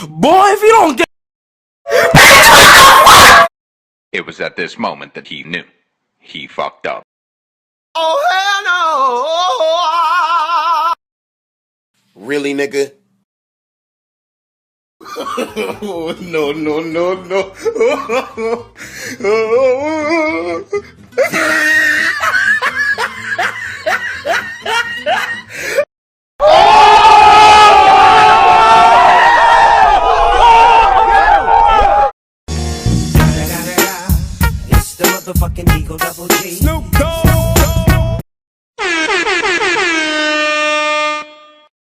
Boy, if you don't get... It was at this moment that he knew. He fucked up. Oh, hell no! Really, nigga? No, no, no, no.